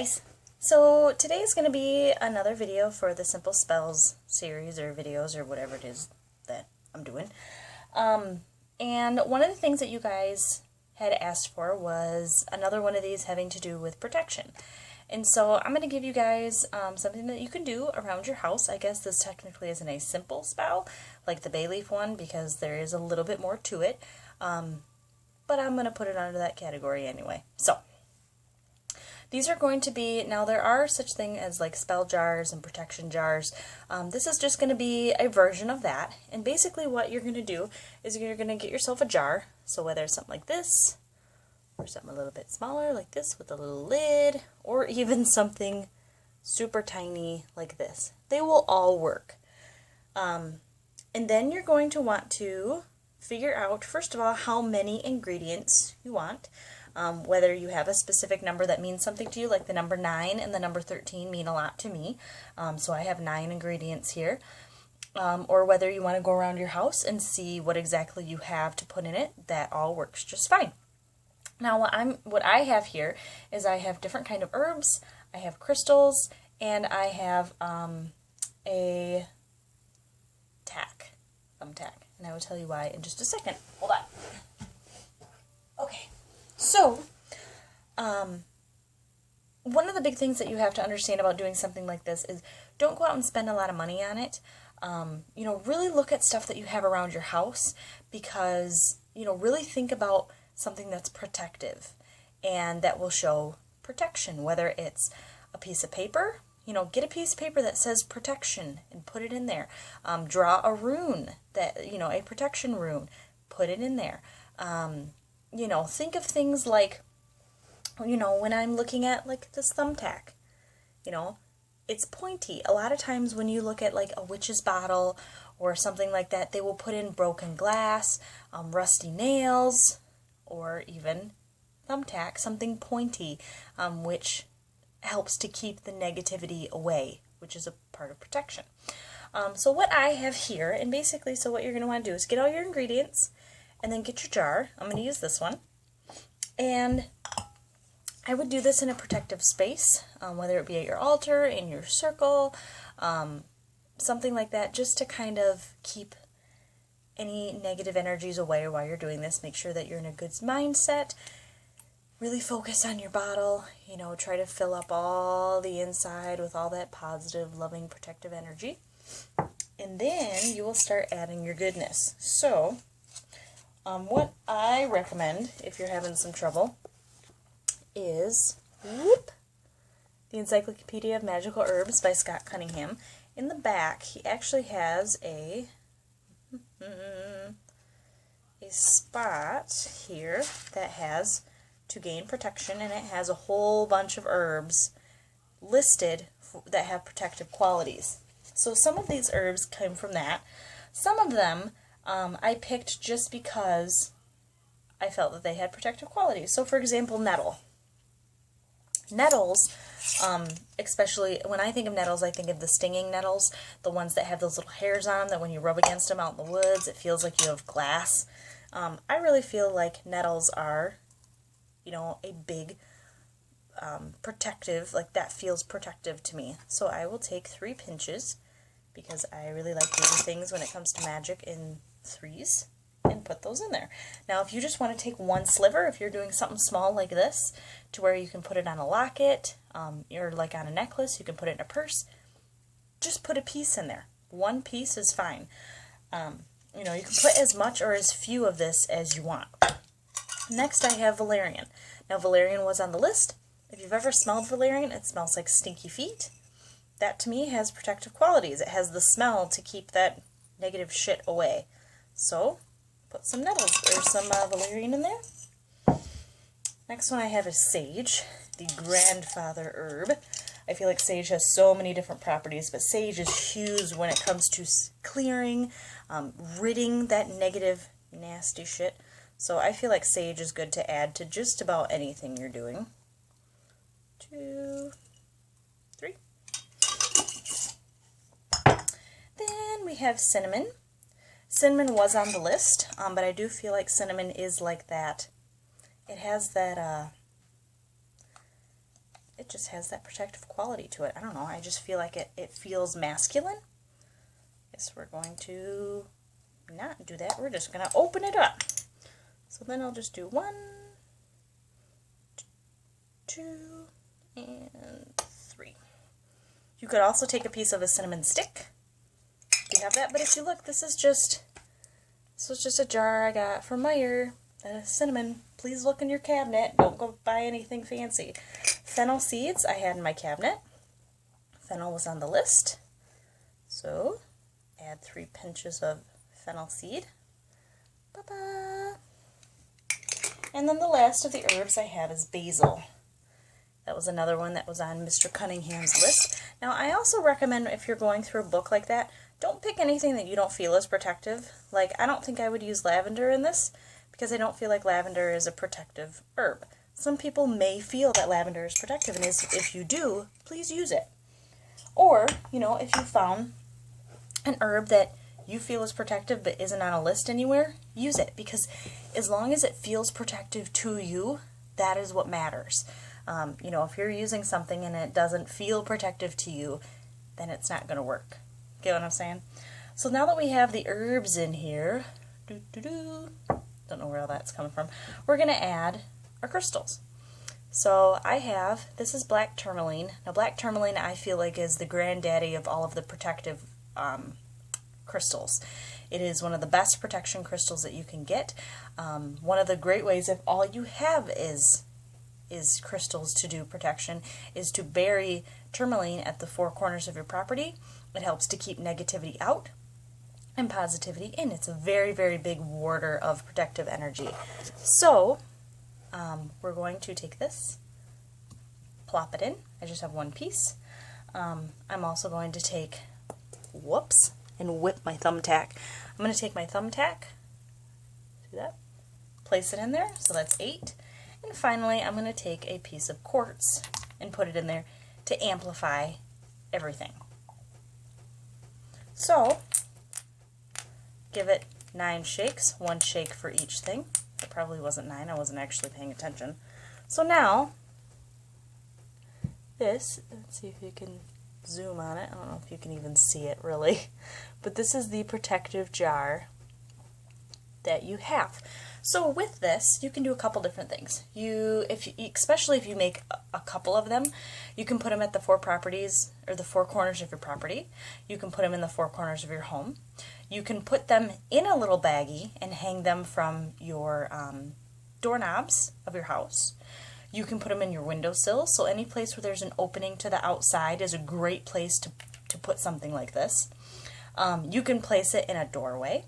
guys! So today is going to be another video for the Simple Spells series or videos or whatever it is that I'm doing. And one of the things that you guys had asked for was another one of these having to do with protection. And so I'm going to give you guys something that you can do around your house. I guess this technically isn't a simple spell like the bay leaf one because there is a little bit more to it. But I'm going to put it under that category anyway. So these are going to be, now there are such things as like spell jars and protection jars. This is just going to be a version of that. And basically what you're going to do is you're going to get yourself a jar. So whether it's something like this, or something a little bit smaller like this with a little lid, or even something super tiny like this. They will all work. And then you're going to want to figure out, first of all, how many ingredients you want. Whether you have a specific number that means something to you, like the number 9 and the number 13 mean a lot to me. So I have 9 ingredients here. Or whether you want to go around your house and see what exactly you have to put in it, that all works just fine. Now what I have here is I have different kind of herbs, I have crystals, and I have a thumbtack. And I will tell you why in just a second. Hold on. Okay. So, one of the big things that you have to understand about doing something like this is don't go out and spend a lot of money on it. You know, really look at stuff that you have around your house because, you know, really think about something that's protective and that will show protection, whether it's a piece of paper. You know, get a piece of paper that says protection and put it in there. Draw a rune, that, you know, a protection rune, put it in there. You know, think of things like, you know, when I'm looking at like this thumbtack, you know, it's pointy. A lot of times when you look at like a witch's bottle or something like that, they will put in broken glass, rusty nails, or even thumbtack, something pointy, which helps to keep the negativity away, which is a part of protection. So what I have here, and basically, so what you're going to want to do is get all your ingredients, and then get your jar. I'm going to use this one. And I would do this in a protective space, whether it be at your altar, in your circle, something like that, just to kind of keep any negative energies away while you're doing this. Make sure that you're in a good mindset. Really focus on your bottle. You know, try to fill up all the inside with all that positive, loving, protective energy. And then you will start adding your goodness. So, what I recommend, if you're having some trouble, is the Encyclopedia of Magical Herbs by Scott Cunningham. In the back, he actually has a spot here that has to gain protection, and it has a whole bunch of herbs listed that have protective qualities. So some of these herbs came from that. Some of them I picked just because I felt that they had protective qualities. So for example, nettle. Nettles, especially when I think of nettles, I think of the stinging nettles, the ones that have those little hairs on them that when you rub against them out in the woods, it feels like you have glass. I really feel like nettles are, you know, a big protective, like that feels protective to me. So I will take 3 pinches because I really like doing things when it comes to magic in 3s and put those in there. Now if you just want to take 1 sliver, if you're doing something small like this to where you can put it on a locket or like on a necklace, you can put it in a purse, just put a piece in there. 1 piece is fine. You know, you can put as much or as few of this as you want. Next I have Valerian. Now Valerian was on the list. If you've ever smelled Valerian, it smells like stinky feet. That to me has protective qualities. It has the smell to keep that negative shit away. So put some nettles or some Valerian in there. Next one I have is sage, the grandfather herb. I feel like sage has so many different properties, but sage is huge when it comes to clearing, ridding that negative, nasty shit. So I feel like sage is good to add to just about anything you're doing. 2, 3. Then we have cinnamon. Cinnamon was on the list, but I do feel like cinnamon is like that. It has that, it just has that protective quality to it. I don't know, I just feel like it feels masculine. Guess we're going to not do that. We're just going to open it up. So then I'll just do 1, 2, and 3. You could also take a piece of a cinnamon stick if you have that, but if you look, this was just a jar I got from Meijer. Cinnamon. Please look in your cabinet. Don't go buy anything fancy. Fennel seeds I had in my cabinet. Fennel was on the list. So add 3 pinches of fennel seed. Ba-ba. And then the last of the herbs I have is basil. That was another one that was on Mr. Cunningham's list. Now, I also recommend if you're going through a book like that, don't pick anything that you don't feel is protective. Like, I don't think I would use lavender in this because I don't feel like lavender is a protective herb. Some people may feel that lavender is protective, and if you do, please use it. Or, you know, if you found an herb that you feel is protective but isn't on a list anywhere, use it, because as long as it feels protective to you, that is what matters. You know, if you're using something and it doesn't feel protective to you, then it's not going to work. Get what I'm saying? So now that we have the herbs in here, don't know where all that's coming from, we're going to add our crystals. So I have, this is black tourmaline. Now black tourmaline I feel like is the granddaddy of all of the protective crystals. It is one of the best protection crystals that you can get. One of the great ways, if all you have is crystals to do protection, is to bury tourmaline at the 4 corners of your property. It helps to keep negativity out and positivity in. It's a very, very big warder of protective energy. So we're going to take this, plop it in. I just have 1 piece. I'm also going to take, whoops, and whip my thumbtack. I'm going to take my thumbtack, see that? Place it in there, so that's 8. And finally, I'm going to take a piece of quartz and put it in there to amplify everything. So, give it 9 shakes, 1 shake for each thing. It probably wasn't 9, I wasn't actually paying attention. So now, this, let's see if you can zoom on it. I don't know if you can even see it really, but this is the protective jar that you have. So with this, you can do a couple different things. Especially if you make a couple of them, you can put them at the 4 properties, or the 4 corners of your property. You can put them in the 4 corners of your home. You can put them in a little baggie and hang them from your doorknobs of your house. You can put them in your windowsill, so any place where there's an opening to the outside is a great place to put something like this. You can place it in a doorway.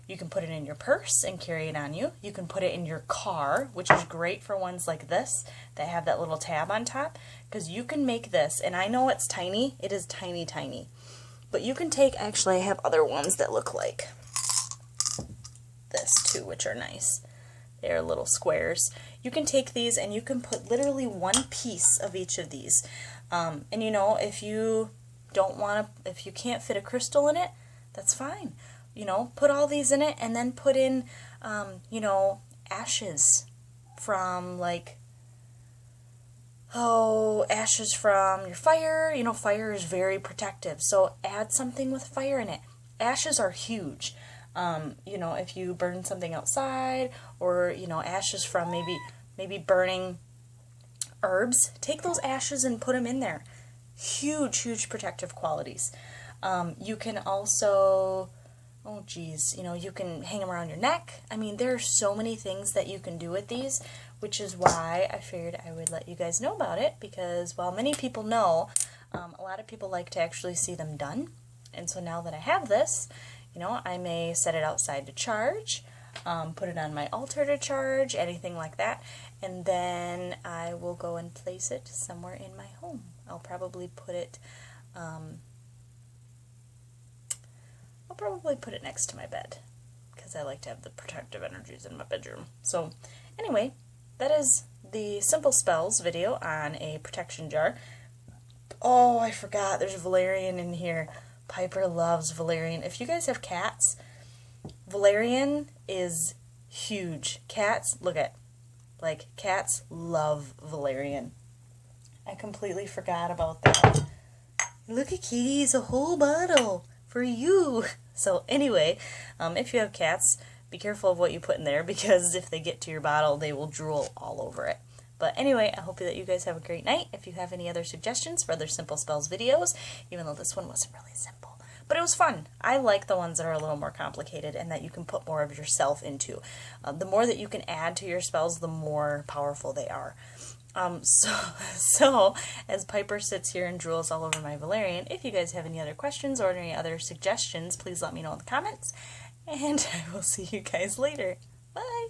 You can put it in your purse and carry it on you. You can put it in your car, which is great for ones like this that have that little tab on top, because you can make this, and I know it's tiny, it is tiny, tiny, but you can take, actually I have other ones that look like this too, which are nice. They're little squares. You can take these and you can put literally 1 piece of each of these. And you know, if you can't fit a crystal in it, that's fine. You know, put all these in it and then put in, you know, ashes from ashes from your fire. You know, fire is very protective, so add something with fire in it. Ashes are huge. You know, if you burn something outside, or, you know, ashes from maybe burning herbs, take those ashes and put them in there. Huge, huge protective qualities. You can also, oh geez, you know, you can hang them around your neck. I mean, there are so many things that you can do with these, which is why I figured I would let you guys know about it, because while many people know, a lot of people like to actually see them done. And so now that I have this, you know, I may set it outside to charge, put it on my altar to charge, anything like that, and then I will go and place it somewhere in my home. I'll probably put it next to my bed, because I like to have the protective energies in my bedroom. So anyway, that is the simple spells video on a protection jar. Oh, I forgot, there's Valerian in here. Pyperh loves Valerian. If you guys have cats, Valerian is huge. Cats, look at, like, cats love Valerian. I completely forgot about that. Look at Kitty's a whole bottle for you. So anyway, if you have cats, be careful of what you put in there, because if they get to your bottle, they will drool all over it. But anyway, I hope that you guys have a great night. If you have any other suggestions for other simple spells videos, even though this one wasn't really simple, but it was fun. I like the ones that are a little more complicated and that you can put more of yourself into. The more that you can add to your spells, the more powerful they are. So as Pyperh sits here and drools all over my Valerian, if you guys have any other questions or any other suggestions, please let me know in the comments, and I will see you guys later. Bye!